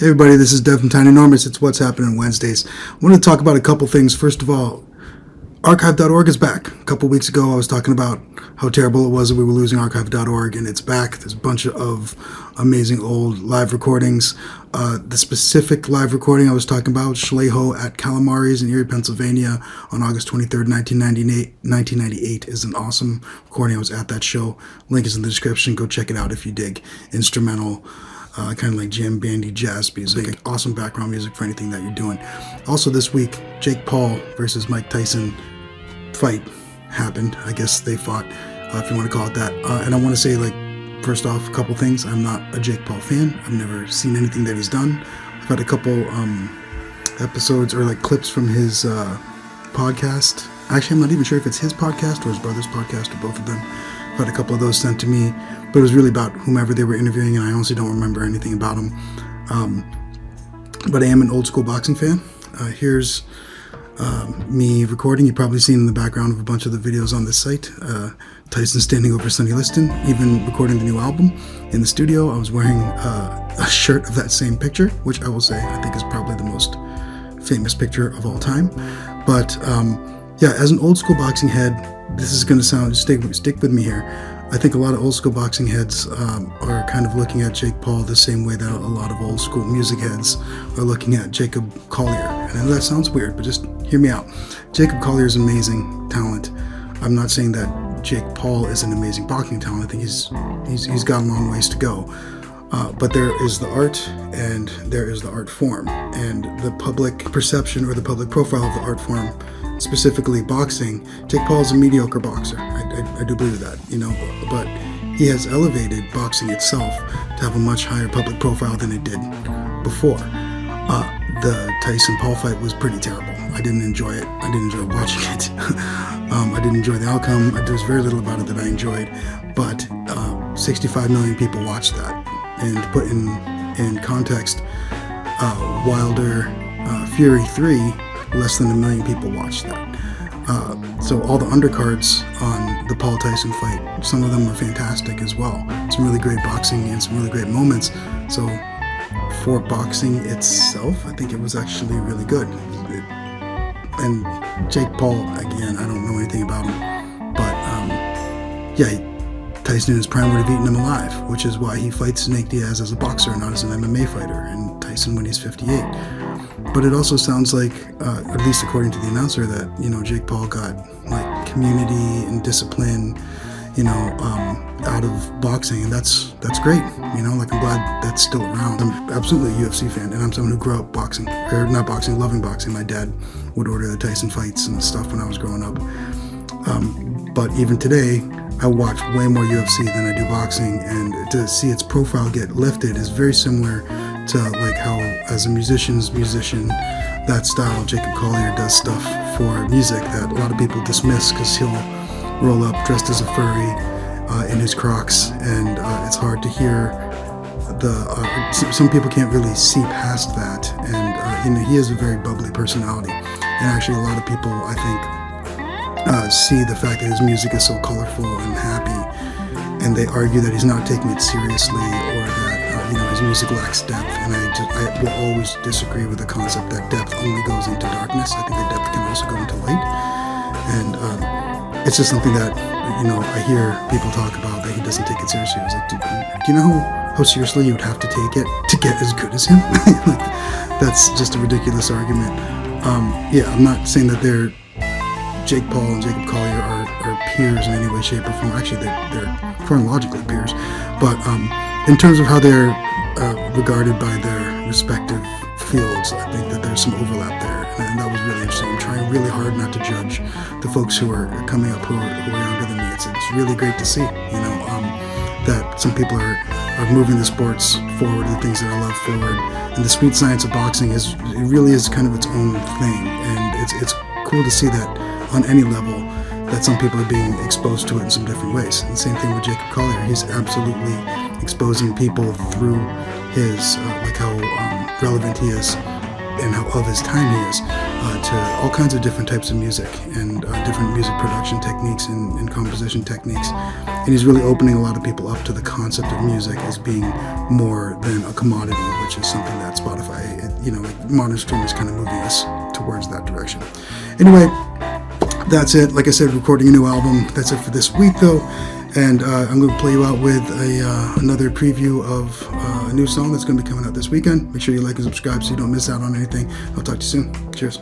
Hey everybody, this is Dev from Tinynormous. It's What's Happening Wednesdays. I wanted to talk about a couple things. First of all, Archive.org is back. A couple weeks ago I was talking about how terrible it was that we were losing Archive.org, and it's back. There's a bunch of amazing old live recordings. The specific live recording I was talking about, Schleho at Calamari's in Erie, Pennsylvania on August 23rd, 1998 is an awesome recording. I was at that show. Link is in the description. Go check it out if you dig instrumental, kind of like jam bandy jazz music. Awesome background music for anything that you're doing. Also this week, Jake Paul versus Mike Tyson fight happened. I guess they fought, if you want to call it that. And I want to say, first off, a couple things. I'm not a Jake Paul fan. I've never seen anything that he's done. I've had a couple episodes or clips from his podcast. Actually, I'm not even sure if it's his podcast or his brother's podcast or both of them. I've had a couple of those sent to me, but it was really about whomever they were interviewing, and I honestly don't remember anything about them. But I am an old school boxing fan. Here's me recording. You've probably seen in the background of a bunch of the videos on this site. Tyson standing over Sonny Liston, even recording the new album in the studio. I was wearing a shirt of that same picture, which I will say I think is probably the most famous picture of all time. But as an old school boxing head, this is going to sound, stick with me here. I think a lot of old school boxing heads are kind of looking at Jake Paul the same way that a lot of old school music heads are looking at Jacob Collier. And I know that sounds weird, but just hear me out. Jacob Collier is amazing talent. I'm not saying that Jake Paul is an amazing boxing talent. I think he's got a long ways to go. But there is the art and there is the art form. And the public perception or the public profile of the art form, specifically boxing, Jake Paul is a mediocre boxer. I do believe that, but he has elevated boxing itself to have a much higher public profile than it did before. The Tyson Paul fight was pretty terrible. I didn't enjoy it. I didn't enjoy watching it. I didn't enjoy the outcome. There was very little about it that I enjoyed, but 65 million people watched that. And to put in context, Wilder Fury 3, less than 1 million people watched that. So all the undercards on the Paul Tyson fight, some of them were fantastic as well. Some really great boxing and some really great moments. So for boxing itself, I think it was actually really good. And Jake Paul, again, I don't know anything about him, but Tyson in his prime would have eaten him alive, which is why he fights Nate Diaz as a boxer, not as an MMA fighter, and Tyson when he's 58. But it also sounds like, at least according to the announcer, that Jake Paul got community and discipline, out of boxing, and that's great. I'm glad that's still around. I'm absolutely a UFC fan, and I'm someone who grew up boxing, or not boxing, loving boxing. My dad would order the Tyson fights and stuff when I was growing up. But even today, I watch way more UFC than I do boxing, and to see its profile get lifted is very similar to how, as a musician's musician, that style, Jacob Collier does stuff for music that a lot of people dismiss because he'll roll up dressed as a furry in his Crocs, and it's hard to hear some people can't really see past that, and he has a very bubbly personality, and actually a lot of people, I think, see the fact that his music is so colorful and happy, and they argue that he's not taking it seriously, or that his music lacks depth, and I will always disagree with the concept that depth only goes into darkness. I think that depth can also go into light, and it's just something that I hear people talk about, that he doesn't take it seriously. I was like, do you know how seriously you would have to take it to get as good as him? That's just a ridiculous argument. I'm not saying that Jake Paul and Jacob Collier are peers in any way, shape, or form. Actually, they're chronologically peers. But in terms of how they're regarded by their respective fields, I think that there's some overlap there, and that was really interesting. I'm trying really hard not to judge the folks who are coming up who are younger than me. It's really great to see, that some people are moving the sports forward, the things that I love forward, and the sweet science of boxing really is kind of its own thing, and it's cool to see that on any level, that some people are being exposed to it in some different ways. And the same thing with Jacob Collier. He's absolutely exposing people through his, how relevant he is and how of his time he is to all kinds of different types of music and different music production techniques and composition techniques. And he's really opening a lot of people up to the concept of music as being more than a commodity, which is something that Spotify, modern streamers kind of moving us towards that direction. Anyway, that's it. Like I said, recording a new album. That's it for this week, though. And I'm going to play you out with another preview of a new song that's going to be coming out this weekend. Make sure you like and subscribe so you don't miss out on anything. I'll talk to you soon. Cheers.